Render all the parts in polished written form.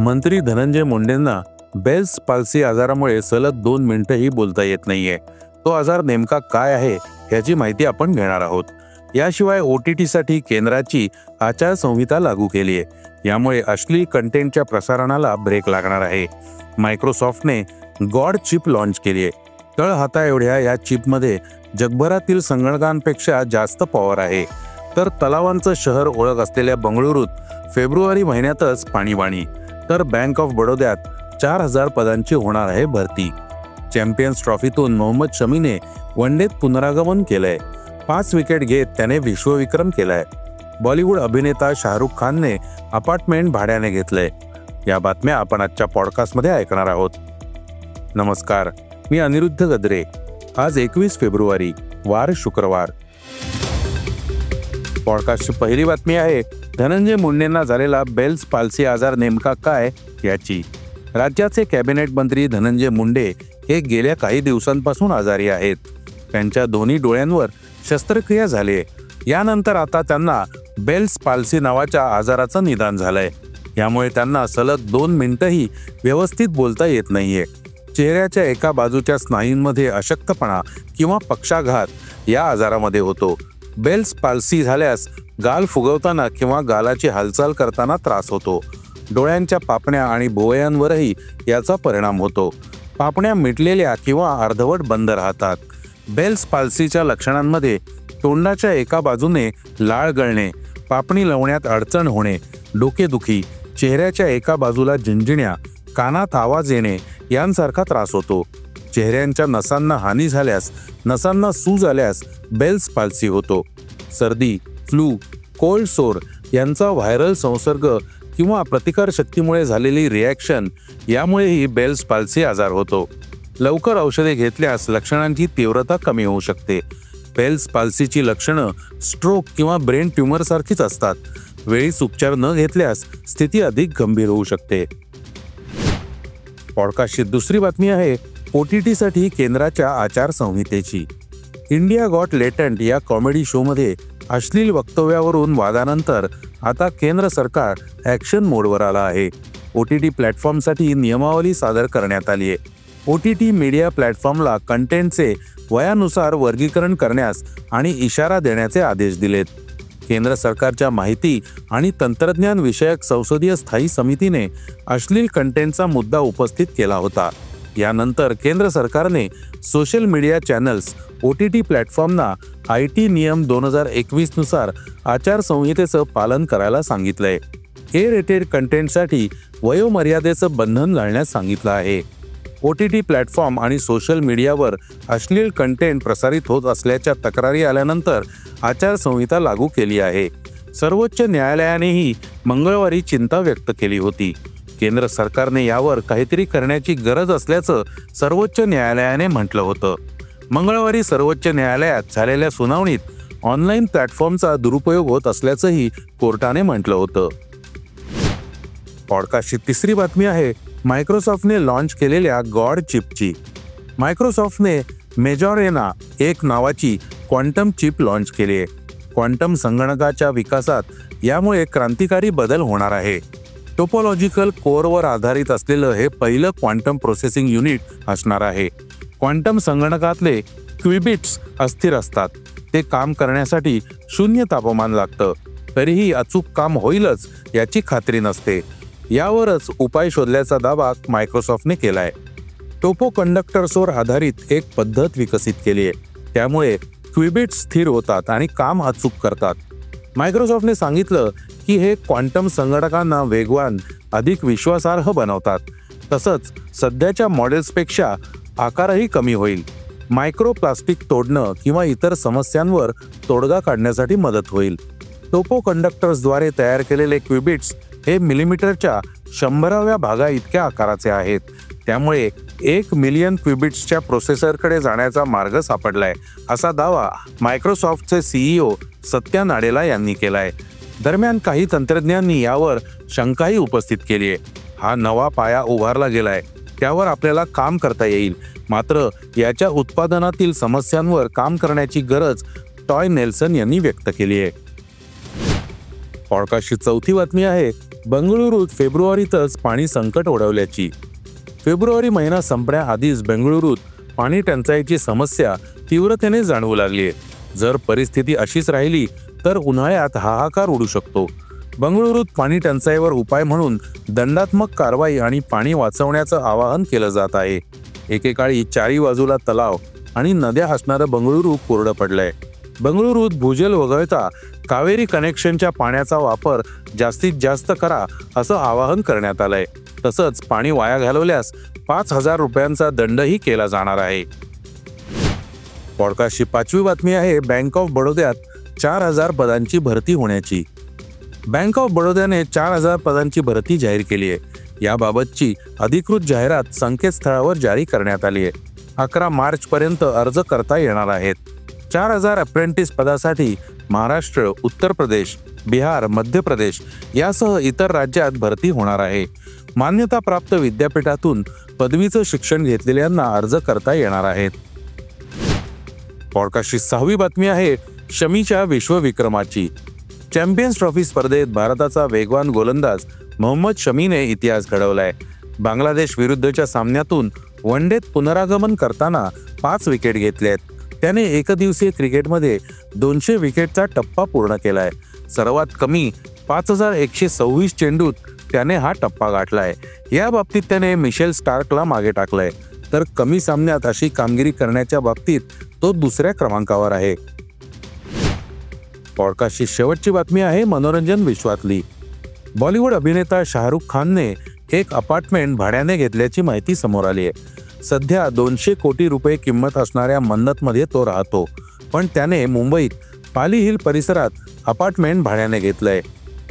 मंत्री Dhananjay मुंडेंना Bell's palsy आजारामुळे सलग 2 मिनिटंही बोलता येत नाहीये. तो आजार नेमका काय आहे याची माहिती आपण घेणार आहोत. याशिवाय OTT साठी केंद्राची आचारसंहिता लागू केली आहे. यामुळे अश्लील कंटेंटच्या प्रसारणाला ब्रेक लागणार आहे. मायक्रोसॉफ्टने गॉड चिप लॉन्च केली आहे. तळ हाता एवढ्या या चिपमध्ये जगभरातील संगणकांपेक्षा जास्त पॉवर आहे. तर तलावांचं शहर ओळख असलेल्या बंगळुरूत फेब्रुवारी महिन्यातच पाणीबाणी. तर बँक ऑफ बडोद्यात 4000 पदांची होणार आहे भरती. चॅम्पियन्स ट्रॉफीतून मोहम्मद शमीने वनडेत पुनरागमन केलंय. 5 विकेट घेत त्याने विश्वविक्रम केलाय. बॉलिवूड अभिनेता शाहरुख खानने अपार्टमेंट भाड्याने घेतलंय. या बातम्या आपण आजच्या पॉडकास्टमध्ये ऐकणार आहोत. नमस्कार, मी अनिरुद्ध गद्रे. आज 21 फेब्रुवारी, वार शुक्रवार. पॉडकास्टची पहिली बातमी आहे धनंजय मुंडेंना झालेला बेल्स पाल्सी आजार नेमका काय याची. राज्याचे कॅबिनेट मंत्री धनंजय मुंडे हे गेल्या काही दिवसांपासून आजारी आहेत. त्यांच्या दोन्ही डोळ्यांवर शस्त्रक्रिया झाली. यानंतर आता त्यांना बेल्स पाल्सी नावाच्या आजाराचं निदान झालंय. यामुळे त्यांना सलग 2 मिनिटंही व्यवस्थित बोलता येत नाहीये. चेहऱ्याच्या एका बाजूच्या स्नायूंमध्ये अशक्तपणा किंवा पक्षाघात या आजारामध्ये होतो. बेल्स पाल्सी झाल्यास गाल फुगवताना किंवा गालाची हालचाल करताना त्रास होतो. डोळ्यांच्या पापण्या आणि भोवयांवरही याचा परिणाम होतो. पापण्या मिटलेल्या किंवा अर्धवट बंद राहतात. बेल्स पाल्सीच्या लक्षणांमध्ये तोंडाच्या एका बाजूने लाळ गळणे, पापणी लावण्यात अडचण होणे, डोकेदुखी, चेहऱ्याच्या एका बाजूला झिंझिण्या, कानात आवाज येणे यांसारखा त्रास होतो. चेहऱ्यांच्या नसांना हानी झाल्यास, नसांना सूज आल्यास बेल्स पाल्सी होतो. सर्दी, फ्लू, कोल्ड सोर यांचा व्हायरल संसर्ग किंवा प्रतिकारशक्तीमुळे झालेली रिॲक्शन यामुळेही बेल्स पाल्सी आजार होतो. लवकर औषधे घेतल्यास लक्षणांची तीव्रता कमी होऊ शकते. बेल्स पाल्सीची लक्षणं स्ट्रोक किंवा ब्रेन ट्यूमरसारखीच असतात. वेळीच उपचार न घेतल्यास स्थिती अधिक गंभीर होऊ शकते. पॉडकास्टची दुसरी बातमी आहे OTT साठी केंद्राच्या आचारसंहितेची. इंडिया गॉट लेटंट या कॉमेडी शोमध्ये अश्लील वक्तव्यावरून वादानंतर आता केंद्र सरकार ॲक्शन मोडवर आलं आहे. OTT प्लॅटफॉर्मसाठी नियमावली सादर करण्यात आली आहे. OTT मीडिया प्लॅटफॉर्मला कंटेंटचे वयानुसार वर्गीकरण करण्यास आणि इशारा देण्याचे आदेश दिलेत. केंद्र सरकारच्या माहिती आणि तंत्रज्ञान विषयक संसदीय स्थायी समितीने अश्लील कंटेंटचा मुद्दा उपस्थित केला होता. यानंतर केंद्र सरकारने social media channels, OTT प्लॅटफॉर्मना IT नियम 2021 नुसार आचारसंहितेचं पालन करायला सांगितलंय. A-रेटेड कंटेंटसाठी वयोमर्यादेचं बंधन घालण्यास सांगितलं आहे. OTT प्लॅटफॉर्म आणि सोशल मीडियावर अश्लील कंटेंट प्रसारित होत असल्याच्या तक्रारी आल्यानंतर आचारसंहिता लागू केली आहे. सर्वोच्च न्यायालयानेही मंगळवारी चिंता व्यक्त केली होती. केंद्र सरकारने यावर काहीतरी करण्याची गरज असल्याचं सर्वोच्च न्यायालयाने म्हटलं होतं. मंगळवारी सर्वोच्च न्यायालयात झालेल्या सुनावणीत ऑनलाईन प्लॅटफॉर्मचा दुरुपयोग होत असल्याचंही कोर्टाने म्हटलं होतं. पॉडकास्टची तिसरी बातमी आहे मायक्रोसॉफ्टने लॉन्च केलेल्या गॉड चिपची. मायक्रोसॉफ्टने मेजॉरेना 1 नावाची क्वांटम चिप लॉन्च केली आहे. क्वांटम संगणकाच्या विकासात यामुळे क्रांतिकारी बदल होणार आहे. टोपोलॉजिकल कोअरवर आधारित असलेलं हे पहिलं क्वांटम प्रोसेसिंग युनिट असणार आहे. क्वांटम संगणकातले क्विबिट्स अस्थिर असतात. ते काम करण्यासाठी 0 तापमान लागतं. तरीही अचूक काम होईलच याची खात्री नसते. यावरच उपाय शोधल्याचा दावा मायक्रोसॉफ्टने केलाय. टोपो कंडक्टर्सवर आधारित एक पद्धत विकसित केली आहे. त्यामुळे क्विबिट्स स्थिर होतात आणि काम अचूक करतात. मायक्रोसॉफ्टने सांगितलं की हे क्वांटम संगणकांना वेगवान, अधिक विश्वासार्ह बनवतात. तसंच सध्याच्या मॉडेल्सपेक्षा आकारही कमी होईल. मायक्रोप्लास्टिक तोडणं किंवा इतर समस्यांवर तोडगा काढण्यासाठी मदत होईल. टोपो कंडक्टर्सद्वारे तयार केलेले क्विबिट्स हे मिलीमीटरच्या 100व्या भागा इतक्या आकाराचे आहेत. त्यामुळे 1 मिलियन क्विबिट्सच्या प्रोसेसरकडे जाण्याचा मार्ग सापडलाय, असा दावा मायक्रोसॉफ्टचे CEO सत्या नाडेला यांनी केलाय. दरम्यान काही तंत्रज्ञांनी यावर शंकाही उपस्थित केली आहे. हा नवा पाया उभारला गेलाय, त्यावर आपल्याला काम करता येईल. मात्र याच्या उत्पादनातील समस्यांवर काम करण्याची गरज टॉय नेल्सन यांनी व्यक्त केली आहे. पॉडकास्टची चौथी बातमी आहे बंगळुरूत फेब्रुवारीतच पाणी संकट ओढवल्याची. फेब्रुवारी महिना संपण्याआधीच बेंगळुरूत पाणी टंचाईची समस्या तीव्रतेने जाणवू लागली आहे. जर परिस्थिती अशीच राहिली तर उन्हाळ्यात हाहाकार उडू शकतो. बंगळुरूत पाणी टंचाईवर उपाय म्हणून दंडात्मक कारवाई आणि पाणी वाचवण्याचं आवाहन केलं जात आहे. एकेकाळी चारी बाजूला तलाव आणि नद्या असणारं बंगळुरू कोरडं पडलंय. बंगळुरूत भूजल वगळता कावेरी कनेक्शनच्या पाण्याचा वापर जास्तीत जास्त करा असं आवाहन करण्यात आलंय. तसंच पाणी वाया घालवल्यास 5,000 रुपयांचा दंडही केला जाणार आहे. पॉडकास्टची पाचवी बातमी आहे बँक ऑफ बडोद्यात 4,000 पदांची भरती होण्याची. बँक ऑफ बडोद्याने 4,000 पदांची भरती जाहीर केली आहे. याबाबतची अधिकृत जाहिरात संकेतस्थळावर जारी करण्यात आली आहे. 11 मार्चपर्यंत अर्ज करता येणार आहेत. 4,000 अप्रेंटिस पदासाठी महाराष्ट्र, उत्तर प्रदेश, बिहार, मध्य प्रदेश यासह इतर राज्यात भरती होणार आहे. मान्यताप्राप्त विद्यापीठातून पदवीचं शिक्षण घेतलेल्यांना अर्ज करता येणार आहेत. पॉडकास्टची सहावी बातमी आहे शमीच्या विश्वविक्रमाची. चॅम्पियन्स ट्रॉफी स्पर्धेत भारताचा वेगवान गोलंदाज मोहम्मद शमीने इतिहास घडवलाय. बांगलादेश विरुद्धच्या सामन्यातून वनडेत पुनरागमन करताना 5 विकेट घेतल्यात. त्याने एकदिवसीय क्रिकेटमध्ये 200 विकेटचा टप्पा पूर्ण केलाय. सर्वात कमी 5,126 चेंडूत त्याने हा टप्पा गाठलाय. या बाबतीत त्याने मिशेल स्टार्कला मागे टाकलंय, तर कमी सामन्यात अशी कामगिरी करण्याच्या बाबतीत तो दुसऱ्या क्रमांकावर आहे. पॉडकास्टची शेवटची बातमी आहे मनोरंजन विश्वातली. बॉलिवूड अभिनेता शाहरुख खानने एक अपार्टमेंट भाड्याने घेतल्याची माहिती समोर आली आहे. सध्या 200 कोटी रुपये किंमत असणाऱ्या मन्नतमध्ये तो राहतो, पण त्याने मुंबईत पाली हिल परिसरात अपार्टमेंट भाड्याने घेतलंय.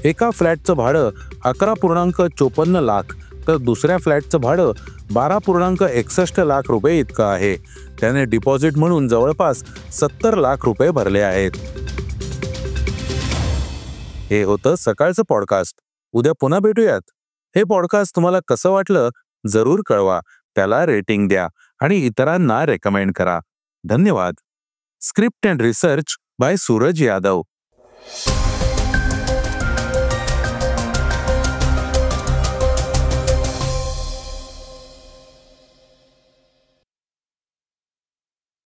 एका फ्लॅटचं भाडं 11.54 लाख तर दुसऱ्या फ्लॅटचं भाडं 12.61 लाख रुपये इतकं आहे. त्याने डिपॉझिट म्हणून जवळपास 70 लाख रुपये भरले आहेत. हे होतं सकाळचं पॉडकास्ट. उद्या पुन्हा भेटूयात. हे पॉडकास्ट तुम्हाला कसं वाटलं जरूर कळवा. त्याला रेटिंग द्या आणि इतरांना रेकमेंड करा. धन्यवाद. Script and research by Suraj Yadav.